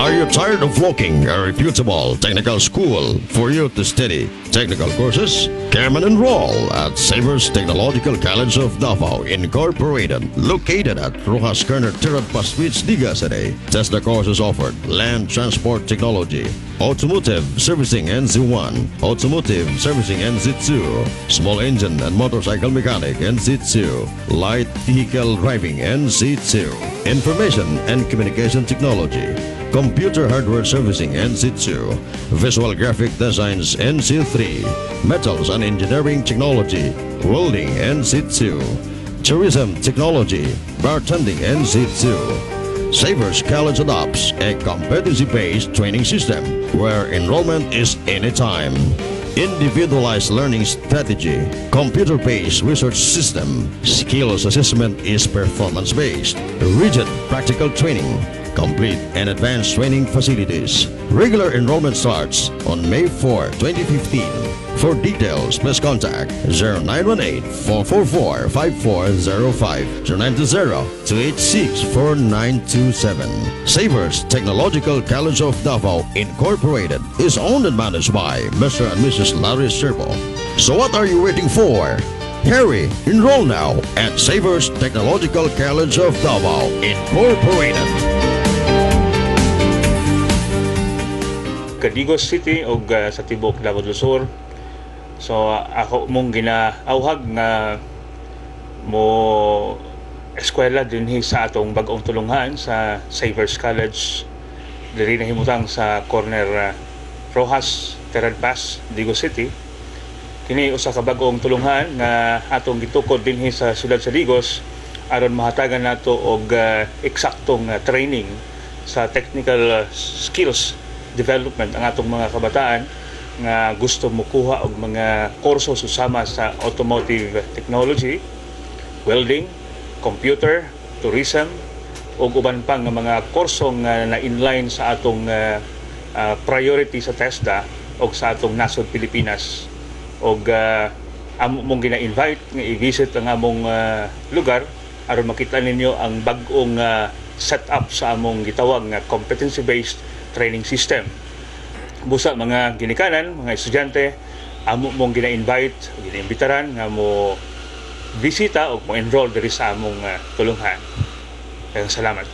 Are you tired of walking a reputable technical school for you to study technical courses? Come and enroll at Savers Technological College of Davao Incorporated, located at Rojas Kerner Tirad Paswitz, Liga City. Test the courses offered: Land Transport Technology, Automotive Servicing NZ1, Automotive Servicing NZ2, Small Engine and Motorcycle Mechanic NZ2, Light Vehicle Driving NZ2, Information and Communication Technology, Computer Hardware Servicing NZ2, Visual Graphic Designs NZ3, Metals and Engineering Technology, Welding NZ2, Tourism Technology, Bartending NZ2. Savers College adopts a competency-based training system where enrollment is anytime. Individualized learning strategy, computer-based research system, skills assessment is performance-based, rigid practical training, complete and advanced training facilities. Regular enrollment starts on May 4, 2015. For details, please contact 0918-444-5405, 0920-286-4927. Savers Technological College of Davao Incorporated is owned and managed by Mr. and Mrs. Larry Serbo. So what are you waiting for? Hurry, enroll now at Savers Technological College of Davao Incorporated. Cadigos City o sa Tibok, Davao del Sur. So ako mong ginaawhag nga mo eskwela dinhi sa atong bag-ong tulunghan sa Savers College diri na himutang sa corner Rojas Terad Pass, Digos City. Kini usa ka bag-ong tulunghan nga atong gitukod dinhi sa siyudad sa Digos aron mahatagan nato og eksaktong training sa technical skills development ang atong mga kabataan nga gusto mokuha og mga kurso susama sa automotive technology, welding, computer, tourism ug uban pa nga mga kurso nga na-inline sa atong priority sa TESDA o sa atong nasod Pilipinas. Og amo mong gina-invite nga i-visit ang among lugar aron makita ninyo ang bag-ong setup sa among gitawag nga competency-based training system. Busa mga ginikanan, mga estudyante, amo mong gina-invite, gina-imbitaran nga mo bisita o mo enroll diri sa among tulunghan. Salamat.